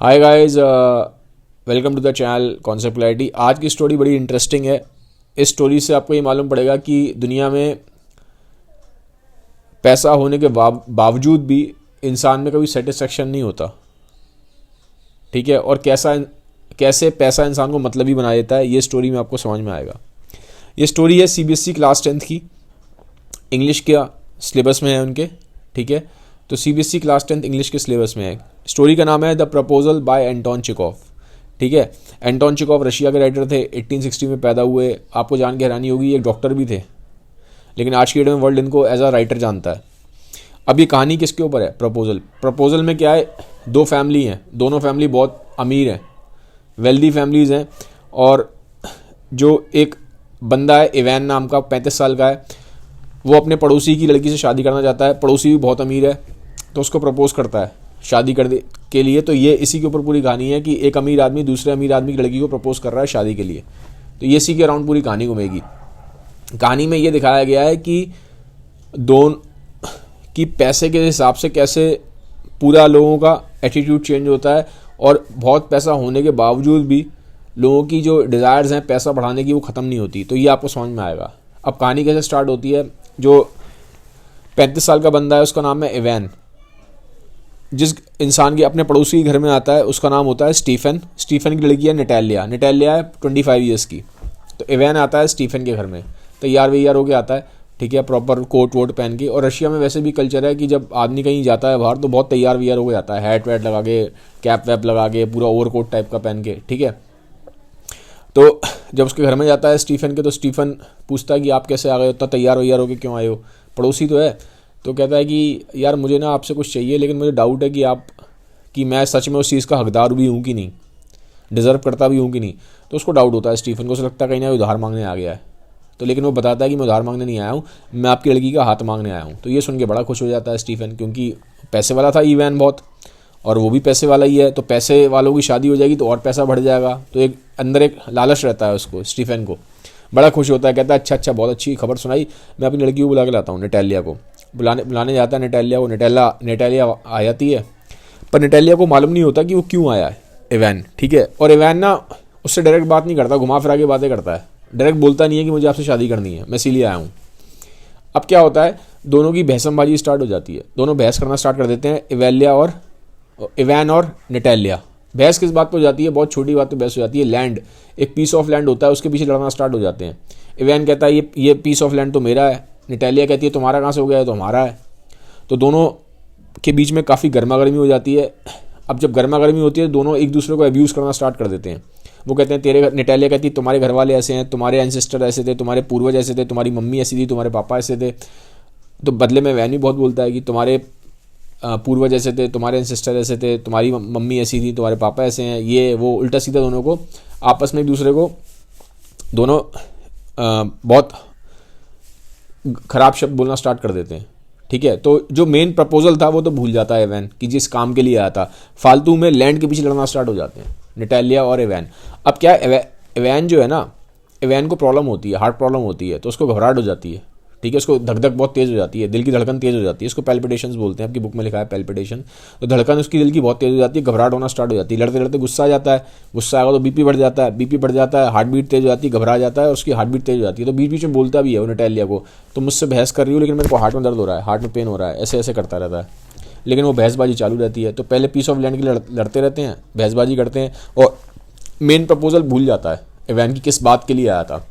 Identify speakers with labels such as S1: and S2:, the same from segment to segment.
S1: Hi guys, welcome to the channel concept clarity. आज की story बड़ी इंटरेस्टिंग है। इस स्टोरी से आपको ये मालूम पड़ेगा कि दुनिया में पैसा होने के बावजूद भी इंसान में कभी सेटिस्फेक्शन नहीं होता। ठीक है, और कैसे पैसा इंसान को मतलबी बना देता है, ये स्टोरी में आपको समझ में आएगा। ये स्टोरी है सीबीएसई क्लास 10th की, इंग्लिश का सिलेबस में है उनके। ठीक है, तो सीबीएसई क्लास 10th इंग्लिश के सिलेबस में है। स्टोरी का नाम है the proposal by Anton Chekhov. ठीक है, एंटोन चेखोव रशिया के राइटर थे, 1860 में पैदा हुए। आपको जान के हैरानी होगी, एक डॉक्टर भी थे, लेकिन आज की डेट में वर्ल्ड इनको एज अ राइटर जानता है। अब ये कहानी किसके ऊपर है? प्रपोजल में क्या है, दो फैमिली हैं, दोनों फैमिली बहुत अमीर हैं, वेल्दी फैमिलीज़ हैं। और जो एक बंदा है इवैन नाम का, 35 साल का है, वो अपने पड़ोसी की लड़की से शादी करना चाहता है। पड़ोसी भी बहुत अमीर है, तो उसको प्रपोज करता है शादी करने के लिए। तो ये इसी के ऊपर पूरी कहानी है कि एक अमीर आदमी दूसरे अमीर आदमी की लड़की को प्रपोज कर रहा है शादी के लिए। तो ये इसी के अराउंड पूरी कहानी घूमेगी। कहानी में ये दिखाया गया है कि दोनों की पैसे के हिसाब से कैसे पूरा लोगों का एटीट्यूड चेंज होता है, और बहुत पैसा होने के बावजूद भी लोगों की जो डिज़ायर्स हैं पैसा बढ़ाने की, वो ख़त्म नहीं होती। तो ये आपको समझ में आएगा। अब कहानी कैसे स्टार्ट होती है। जो 35 साल का बंदा है, उसका नाम है इवैन। जिस इंसान के अपने पड़ोसी के घर में आता है, उसका नाम होता है स्टीफन की लड़की है नटालिया है 25 ईयर्स की। तो इवैन आता है स्टीफन के घर में, तैयार वैयार होके आता है। ठीक है, प्रॉपर कोट वोट पहन के। और रशिया में वैसे भी कल्चर है कि जब आदमी कहीं जाता है बाहर, तो बहुत तैयार वैयार होके जाता है, हैट वैट लगा के, कैप वैप लगा के, पूरा ओवरकोट टाइप का पहन के। ठीक है, तो जब उसके घर में जाता है स्टीफन के, तो स्टीफन पूछता है कि आप कैसे आ गए, उतना तैयार वैयार होके क्यों आए हो, पड़ोसी तो है। तो कहता है कि यार मुझे ना आपसे कुछ चाहिए, लेकिन मुझे डाउट है कि मैं सच में उस चीज़ का हकदार भी हूँ कि नहीं, डिज़र्व करता भी हूँ कि नहीं। तो उसको डाउट होता है स्टीफन को, उसे लगता है कहीं ना उधार मांगने आ गया है। तो लेकिन वो बताता है कि मैं उधार मांगने नहीं आया हूँ, मैं आपकी लड़की का हाथ मांगने आया हूँ। तो ये सुन के बड़ा खुश हो जाता है स्टीफन, क्योंकि पैसे वाला था इवैन बहुत, और वो भी पैसे वाला ही है। तो पैसे वालों की शादी हो जाएगी तो और पैसा बढ़ जाएगा। तो एक अंदर एक लालच रहता है उसको, स्टीफन को। बड़ा खुश होता है, कहता है अच्छा बहुत अच्छी खबर सुनाई, मैं अपनी लड़की को बुला के लाता हूँ। नटालिया को बुलाने जाता है नटालिया को। नटालिया आ जाती है, पर नटालिया को मालूम नहीं होता कि वो क्यों आया है इवैन। ठीक है, और इवैन ना उससे डायरेक्ट बात नहीं करता, घुमा फिरा के बातें करता है। डायरेक्ट बोलता नहीं है कि मुझे आपसे शादी करनी है, मैं इसीलिए आया हूँ। अब क्या होता है, दोनों की बहसमबाजी स्टार्ट हो जाती है। दोनों बहस करना स्टार्ट कर देते हैं, इवैन और नटालिया। बहस किस बात पे हो जाती है? बहुत छोटी बात पे बहस हो जाती है। लैंड, एक पीस ऑफ लैंड होता है, उसके पीछे लड़ना स्टार्ट हो जाते हैं। इवैन कहता है ये पीस ऑफ लैंड तो मेरा है। नटालिया कहती है तुम्हारा कहाँ से हो गया है, तो हमारा है। तो दोनों के बीच में काफ़ी गर्मा गर्मी हो जाती है। अब जब गर्मा गर्मी होती है, दोनों एक दूसरे को अब्यूज़ करना स्टार्ट कर देते हैं। वो कहते हैं नटालिया कहती है तुम्हारे घर वाले ऐसे हैं, तुम्हारे एंसेस्टर ऐसे थे, तुम्हारे पूर्वज ऐसे थे, तुम्हारी मम्मी ऐसी थी, तुम्हारे पापा ऐसे थे। तो बदले में वैन भी बहुत बोलता है कि तुम्हारे पूर्वज ऐसे थे, तुम्हारे एंसेस्टर ऐसे थे, तुम्हारी मम्मी ऐसी थी, तुम्हारे पापा ऐसे हैं, ये वो उल्टा सीधा दोनों को आपस में एक दूसरे को दोनों बहुत ख़राब शब्द बोलना स्टार्ट कर देते हैं। ठीक है, तो जो मेन प्रपोजल था वो तो भूल जाता है इवैन कि जिस काम के लिए आया था। फालतू में लैंड के पीछे लड़ना स्टार्ट हो जाते हैं नटालिया और इवैन। अब क्या इवैन जो है ना, इवैन को प्रॉब्लम होती है, हार्ट प्रॉब्लम होती है, तो उसको घबराहट हो जाती है। ठीक है, उसको धक धक बहुत तेज़ हो जाती है, दिल की धड़कन तेज़ हो जाती है। इसको पैल्पिटेशंस बोलते हैं, आपकी बुक में लिखा है पैल्पिटेशन। तो धड़कन उसकी दिल की बहुत तेज़ हो जाती है, घबराहट होना स्टार्ट हो जाती है। लड़ते लड़ते गुस्सा आ जाता है, गुस्सा आएगा तो बीपी बढ़ जाता है, हार्ट बीट तेज़ हो जाती है, घबरा जाता है, उसकी हार्ट बीट तेज़ हो जाती है। तो बीच बीच में बोलता भी है वो नटालिया को, तो मुझसे बहस कर रही हूँ लेकिन मेरे को हार्ट में दर्द हो रहा है, हार्ट में पेन हो रहा है, ऐसे ऐसे करता रहता है। लेकिन वो बहसबाजी चालू रहती है। तो पहले पीस ऑफ लैंड के लिए लड़ते रहते हैं, बहसबाजी करते हैं, और मेन प्रपोजल भूल जाता है इवैन की किस बात के लिए आया था।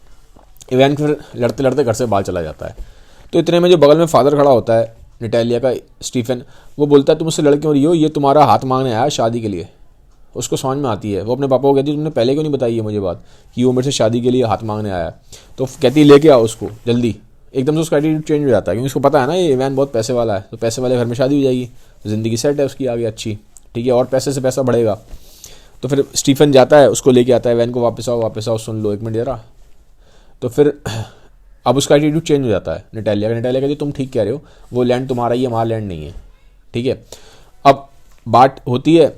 S1: इवैन फिर लड़ते लड़ते घर से बाहर चला जाता है। तो इतने में जो बगल में फादर खड़ा होता है नटालिया का, स्टीफन, वो बोलता है तुम मुझसे लड़ क्यों रही हो, ये तुम्हारा हाथ मांगने आया शादी के लिए। उसको समझ में आती है, वो अपने पापा को कहती है तुमने पहले क्यों नहीं बताई है मुझे बात कि वो मेरे से शादी के लिए हाथ मांगने आया। तो कहती है लेके आओ उसको जल्दी। एकदम से उसका एटीट्यूड चेंज हो जाता है, क्योंकि उसको पता है ना ये इवैन बहुत पैसे वाला है, तो पैसे वाले घर में शादी हो जाएगी, तो ज़िंदगी सेट है उसकी आगे अच्छी। ठीक है, और पैसे से पैसा बढ़ेगा। तो फिर स्टीफन जाता है, उसको लेके आता है इवैन को, वापस आओ, सुन लो एक मिनट जरा। तो फिर अब उसका एटीट्यूड चेंज हो जाता है नटालिया कहती है तुम ठीक कह रहे हो, वो लैंड तुम्हारा ही है, हमारा लैंड नहीं है। ठीक है, अब बात होती है,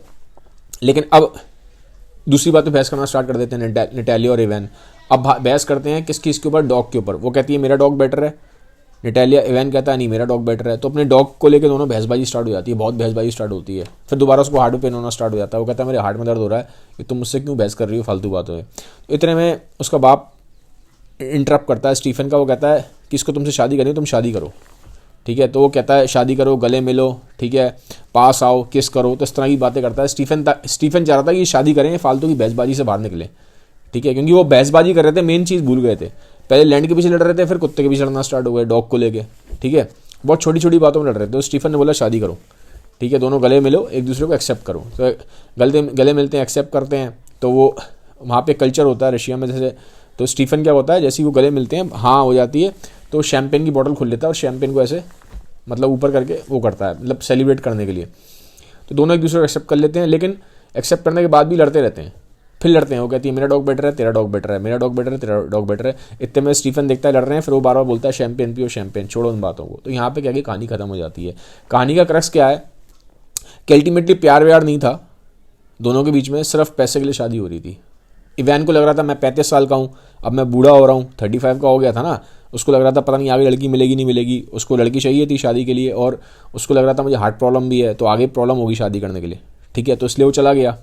S1: लेकिन अब दूसरी बात पे बहस करना स्टार्ट कर देते हैं नटालिया और इवैन। अब बहस करते हैं किसके ऊपर, डॉग के ऊपर। वो कहती है मेरा डॉग बेटर है, नटालिया इवान कहता है नहीं मेरा डॉग बेटर है, तो अपने डॉग को लेकर दोनों बहसबाजी स्टार्ट हो जाती है, बहुत बहसबाजी स्टार्ट होती है। फिर दोबारा उसको हार्ट में पेन होना स्टार्ट हो जाता है, वो कहता है मेरे हार्ट में दर्द हो रहा है, कि तुम मुझसे क्यों बहस कर रही हो फालतू बातों में। तो इतने में उसका बाप इंटरप्ट करता है स्टीफन का, वो कहता है कि इसको तुमसे शादी करनी है, तुम शादी करो, ठीक है। तो वो कहता है शादी करो, गले मिलो, ठीक है, पास आओ, किस करो, तो इस तरह की बातें करता है। स्टीफन चाह रहा था कि शादी करें, फालतू की बहसबाजी से बाहर निकले, ठीक है, क्योंकि वो बहसबाजी कर रहे थे, मेन चीज़ भूल गए थे। पहले लैंड के पीछे लड़ रहे थे, फिर कुत्ते के पीछे लड़ना स्टार्ट हो गए डॉग को लेके, ठीक है, बहुत छोटी छोटी बातों में लड़ रहे थे। तो स्टीफन ने बोला शादी करो, ठीक है, दोनों गले मिलो, एक दूसरे को एक्सेप्ट करो। तो गले मिलते हैं, एक्सेप्ट करते हैं। तो वो वहाँ पे कल्चर होता है रशिया में, जैसे तो स्टीफन क्या होता है, जैसे ही वो गले मिलते हैं, हाँ हो जाती है, तो शैम्पेन की बोतल खोल लेता है और शैम्पेन को ऐसे मतलब ऊपर करके वो करता है, मतलब सेलिब्रेट करने के लिए। तो दोनों एक दूसरे को एक्सेप्ट कर लेते हैं, लेकिन एक्सेप्ट करने के बाद भी लड़ते रहते हैं, फिर लड़ते हैं। वो कहती है मेरा डॉग बेटर है, तेरा डॉग बेटर है, मेरा डॉग बेटर है, तेरा डॉग बेटर है। इतने में स्टीफन देखता है लड़ रहे हैं, फिर वो बार बार बोलता है शैम्पेन पियो शैम्पेन, छोड़ो उन बातों को। तो यहाँ पे क्या कि कहानी खत्म हो जाती है। कहानी का क्रक्स क्या है कि अल्टीमेटली प्यार व्यार नहीं था दोनों के बीच में, सिर्फ पैसे के लिए शादी हो रही थी। इवान को लग रहा था मैं 35 साल का हूँ, अब मैं बूढ़ा हो रहा हूँ, 35 का हो गया था ना, उसको लग रहा था पता नहीं आगे लड़की मिलेगी नहीं मिलेगी, उसको लड़की चाहिए थी शादी के लिए, और उसको लग रहा था मुझे हार्ट प्रॉब्लम भी है, तो आगे प्रॉब्लम होगी शादी करने के लिए, ठीक है। तो इसलिए वो चला गया।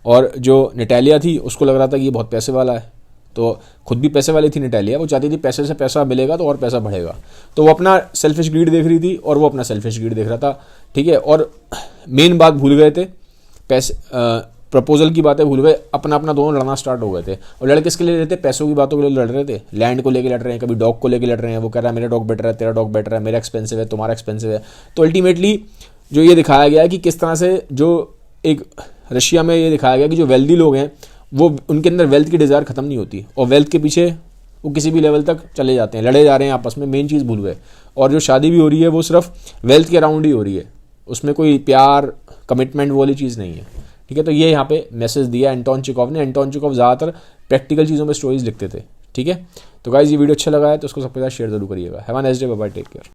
S1: और जो नटालिया थी उसको लग रहा था कि ये बहुत पैसे वाला है, तो खुद भी पैसे वाली थी नटालिया, वो चाहती थी पैसे से पैसा मिलेगा तो और पैसा बढ़ेगा। तो वो अपना सेल्फिश ग्रीड देख रही थी और वो अपना सेल्फिश ग्रीड देख रहा था, ठीक है। और मेन बात भूल गए थे, पैसे प्रपोजल की बातें भूल गए, अपना अपना दोनों लड़ना स्टार्ट हो गए थे। और लड़ किसके लिए रहते, पैसों की बातों के लिए लड़ रहे थे, लैंड को लेके लड़ रहे हैं, कभी डॉग को लेके लड़ रहे हैं। वो कह रहा है मेरा डॉग बेटर है, तेरा डॉग बेटर है, मेरा एक्सपेंसिव है, तुम्हारा एक्सपेंसिव है। तो अल्टीमेटली जो ये दिखाया गया है कि किस तरह से जो एक रशिया में ये दिखाया गया कि जो वेल्दी लोग हैं वो उनके अंदर वेल्थ की डिज़ायर ख़त्म नहीं होती, और वेल्थ के पीछे वो किसी भी लेवल तक चले जाते हैं, लड़े जा रहे हैं आपस में, मेन चीज़ भूल गए। और जो शादी भी हो रही है वो सिर्फ वेल्थ के अराउंड ही हो रही है, उसमें कोई प्यार कमिटमेंट वाली चीज़ नहीं है, ठीक है। तो ये यहाँ पे मैसेज दिया एंटोन चेखोव ने। एंटोन चेखोव ज़्यादातर प्रैक्टिकल चीज़ों में स्टोरीज लिखते थे, ठीक है। तो गाइस ये वीडियो अच्छा लगा है तो उसको सबके साथ शेयर जरूर करिएगा। Have a nice day, bye bye, take care.